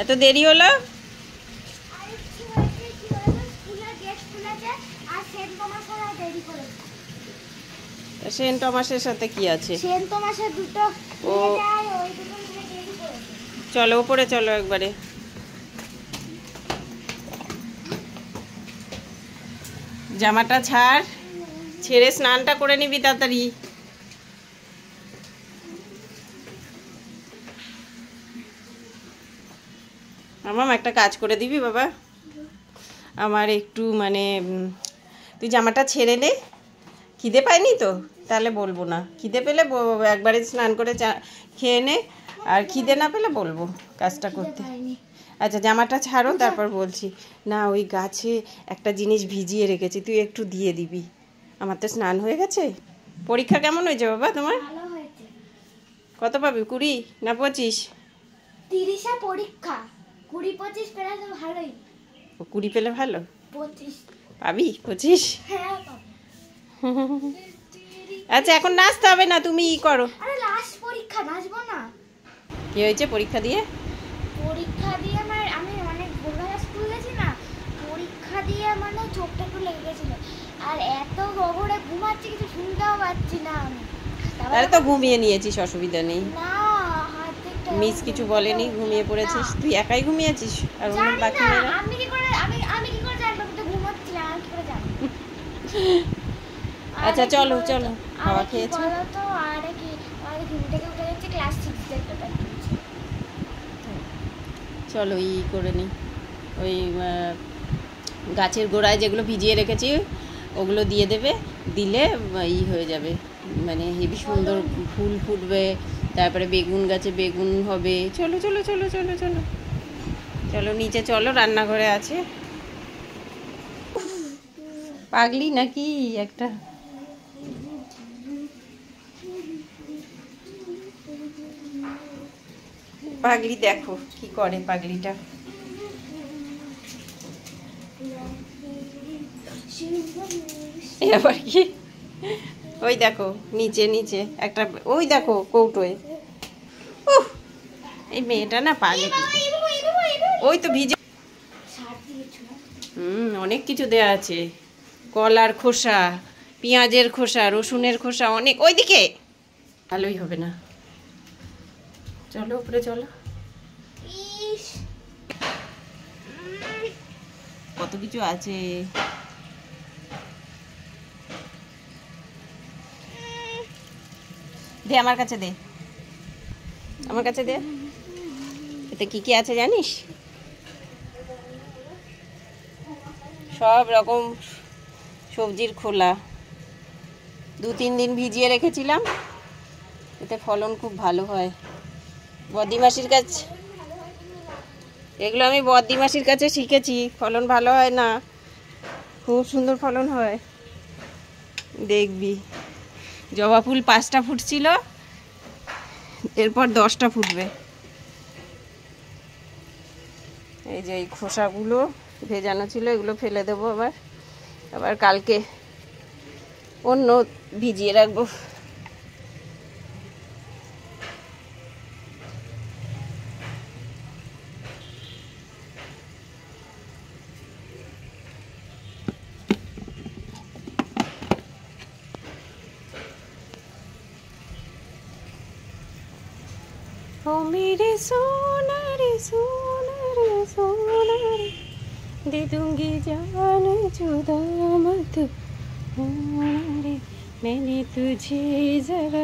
এত দেরি হলো? সেন্ট টমাসের সাথে কি আছে? সেন্ট টমাসের দুটো চলো উপরে চলো একবারে। জামাটা ছাড়, ছেড়ে স্নানটা করে নিবি তাড়াতাড়ি। মামা একটা কাজ করে দিবি বাবা, আমার একটু মানে তুই জামাটা ছেড়ে নে। খিদে পায়নি তো? তাহলে বলবো না, খিদে পেলে একবারে স্নান করে খেয়ে নে, আর খিদে না পেলে বলবো কাজটা করতে। আচ্ছা জামাটা ছাড়ো তারপর বলছি। না ওই গাছে একটা জিনিস ভিজিয়ে রেখেছি, তুই একটু দিয়ে দিবি। আমার তো স্নান হয়ে গেছে। পরীক্ষা কেমন হয়েছে বাবা তোমার? কত পাবি, 20 না 25? 30-এ পরীক্ষা, 20-25 পেলে তো ভালোই। 20 পেলে ভালো, 25 পাবি 25? হ্যাঁ। আচ্ছা এখন নাচতে হবে না, তুমি ই করো। আরে লাস্ট পরীক্ষা, নাচবো না? কি হয়েছে পরীক্ষা দিয়ে? পরীক্ষা দিয়ে আমি অনেক ভোরবেলা স্কুল গেছি না, পরীক্ষা দিয়ে মানে চোখটা একটু লেগে গেছিল, আর এত গভীরে ঘুমাচ্ছি কিছু শুনতেও পাচ্ছি না আমি। তাহলে তো ঘুমিয়ে নিয়েছিস, অসুবিধা নেই। না মিস কিছু বলেনি, ঘুমিয়ে পড়েছিস? তুই একাই ঘুমিয়েছিস আর অন্য বাকি মেয়েরা? আমি কি করে জানবো? আমি তো ঘুমাচ্ছিলাম, আমি কি করে জানবো? আচ্ছা চলো চলো, খাওয়া খেয়েছো? তো আরে কি ঘুম থেকে উঠে যাচ্ছে, ক্লাস 6 দেখতে পাচ্ছি। চলো ই করে নি, ওই গাছের গোড়ায় যেগুলো ভিজিয়ে রেখেছি ওগুলো দিয়ে দেবে, দিলে ই হয়ে যাবে, মানে হেবি সুন্দর ফুল ফুটবে, তারপরে বেগুন গাছে বেগুন হবে। চলো চলো চলো চলো চলো চলো নিচে চলো, রান্নাঘরে আছে। পাগলি নাকি একটা? পাগলি দেখো কি করে পাগলিটা। এবার কি? ওই দেখো নিচে নিচে একটা, ওই দেখো কৌটোয়। এই মেয়েটা না পাগলি। ওই তো ভিজে, অনেক কিছু দেয়া আছে, কলার খোসা, পেঁয়াজের খোসা, রসুনের খোসা, অনেক। ওইদিকে ভালোই হবে না, চলো উপরে চলো। কত কিছু আছে। দে আমার কাছে, দে আমার কাছে দে। এতে কি কি আছে জানিস? সব রকম সবজির খোলা, 2-3 দিন ভিজিয়ে রেখেছিলাম, এতে ফলন খুব ভালো হয়। বদ্দিমাসির কাছে এগুলো আমি বদ্দিমাসির কাছে শিখেছি, ফলন ভালো হয় না, খুব সুন্দর ফলন হয়। দেখবি জবা ফুল 5টা ফুটছিল, এরপর 10টা ফুটবে। এই যে এই খোসাগুলো ভেজানো ছিল, এগুলো ফেলে দেবো, আবার আবার কালকে অন্য ভিজিয়ে রাখবো। ओ मेरे सोना रे सोना रे सोना रे, दे दूंगी जान जुदा मत होना रे, मैंने तुझे जरा